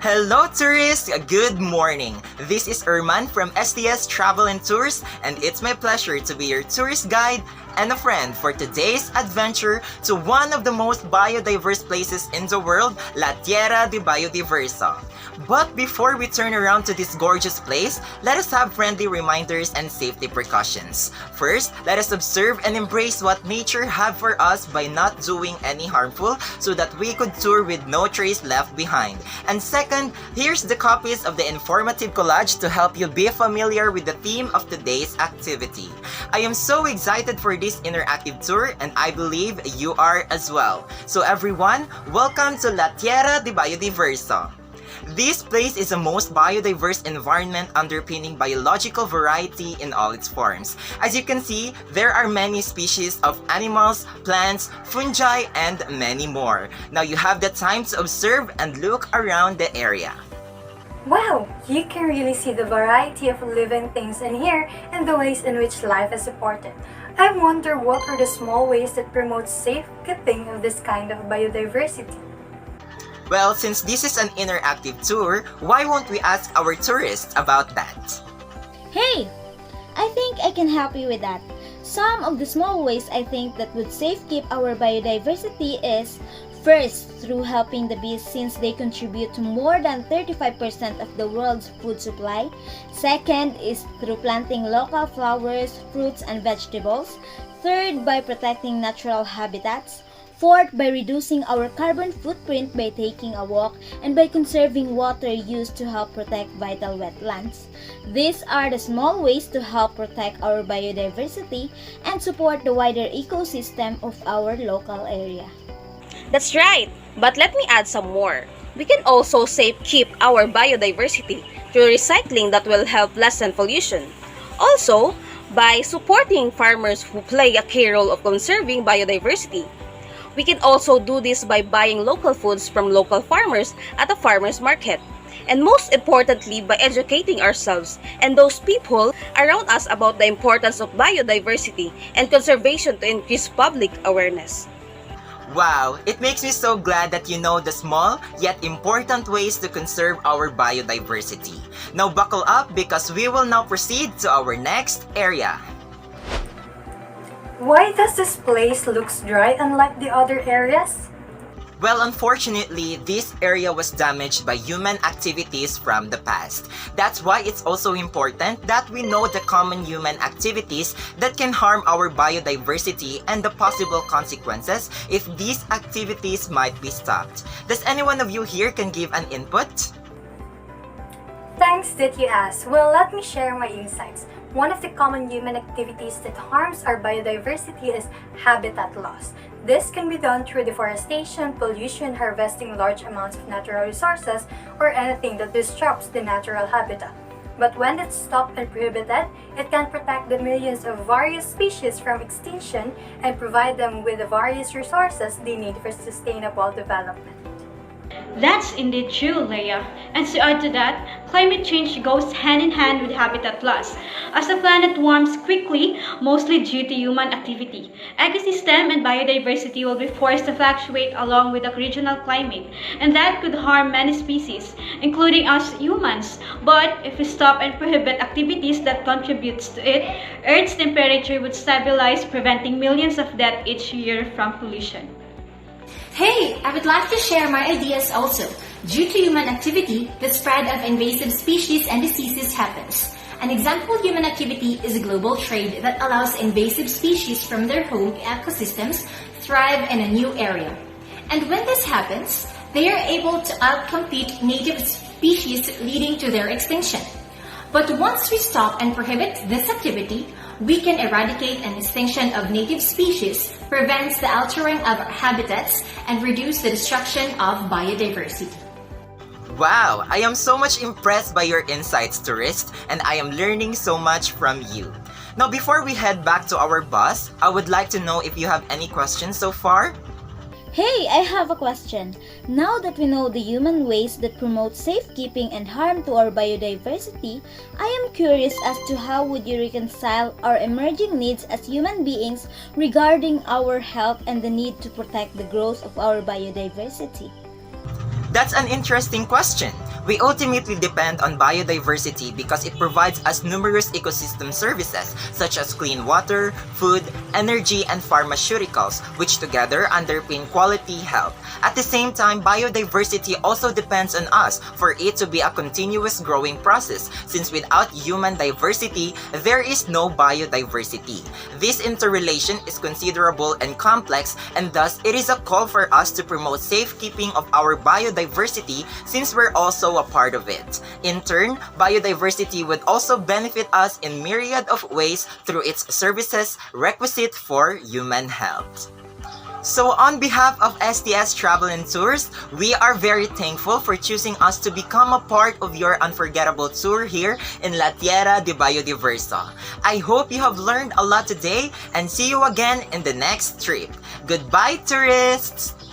Hello tourists! Good morning! This is Erman from STS Travel and Tours, and it's my pleasure to be your tourist guide and a friend for today's adventure to one of the most biodiverse places in the world, La Tierra de Biodiverso. But before we turn around to this gorgeous place, let us have friendly reminders and safety precautions. First, let us observe and embrace what nature have for us by not doing any harmful so that we could tour with no trace left behind. And second, here's the copies of the informative collage to help you be familiar with the theme of today's activity. I am so excited for this interactive tour and I believe you are as well. So everyone, welcome to La Tierra de Biodiverso. This place is the most biodiverse environment underpinning biological variety in all its forms. As you can see, there are many species of animals, plants, fungi, and many more. Now you have the time to observe and look around the area. Wow! You can really see the variety of living things in here and the ways in which life is supported. I wonder what are the small ways that promote safekeeping of this kind of biodiversity. Well, since this is an interactive tour, why won't we ask our tourists about that? Hey! I think I can help you with that. Some of the small ways I think that would safekeep our biodiversity is first, through helping the bees since they contribute to more than 35% of the world's food supply. Second is through planting local flowers, fruits, and vegetables. Third, by protecting natural habitats. Fourth, by reducing our carbon footprint by taking a walk and by conserving water used to help protect vital wetlands. These are the small ways to help protect our biodiversity and support the wider ecosystem of our local area. That's right, but let me add some more. We can also keep our biodiversity through recycling that will help lessen pollution. Also, by supporting farmers who play a key role of conserving biodiversity. We can also do this by buying local foods from local farmers at a farmer's market. And most importantly, by educating ourselves and those people around us about the importance of biodiversity and conservation to increase public awareness. Wow, it makes me so glad that you know the small yet important ways to conserve our biodiversity. Now buckle up because we will now proceed to our next area. Why does this place look dry unlike the other areas? Well, unfortunately, this area was damaged by human activities from the past. That's why it's also important that we know the common human activities that can harm our biodiversity and the possible consequences if these activities might be stopped. Does any one of you here can give an input? Thanks that you asked. Well, let me share my insights. One of the common human activities that harms our biodiversity is habitat loss. This can be done through deforestation, pollution, harvesting large amounts of natural resources, or anything that disrupts the natural habitat. But when it's stopped and prohibited, it can protect the millions of various species from extinction and provide them with the various resources they need for sustainable development. That's indeed true, Lea. And to add to that, climate change goes hand in hand with habitat loss. As the planet warms quickly, mostly due to human activity, ecosystem and biodiversity will be forced to fluctuate along with the regional climate, and that could harm many species, including us humans. But if we stop and prohibit activities that contributes to it, Earth's temperature would stabilize, preventing millions of deaths each year from pollution. Hey, I would like to share my ideas also. Due to human activity, the spread of invasive species and diseases happens. An example of human activity is global trade that allows invasive species from their home ecosystems thrive in a new area. And when this happens, they are able to outcompete native species leading to their extinction. But once we stop and prohibit this activity, we can eradicate an extinction of native species, prevents the altering of habitats, and reduce the destruction of biodiversity. Wow, I am so much impressed by your insights, tourist, and I am learning so much from you. Now, before we head back to our bus, I would like to know if you have any questions so far? Hey, I have a question. Now that we know the human ways that promote safekeeping and harm to our biodiversity, I am curious as to how would you reconcile our emerging needs as human beings regarding our health and the need to protect the growth of our biodiversity? That's an interesting question. We ultimately depend on biodiversity because it provides us numerous ecosystem services such as clean water, food, energy, and pharmaceuticals, which together underpin quality health. At the same time, biodiversity also depends on us for it to be a continuous growing process, since without human diversity, there is no biodiversity. This interrelation is considerable and complex, and thus it is a call for us to promote safekeeping of our biodiversity since we're also a part of it. In turn, biodiversity would also benefit us in myriad of ways through its services requisite for human health. So on behalf of STS Travel and Tours, we are very thankful for choosing us to become a part of your unforgettable tour here in La Tierra de Biodiverso. I hope you have learned a lot today and see you again in the next trip. Goodbye, tourists!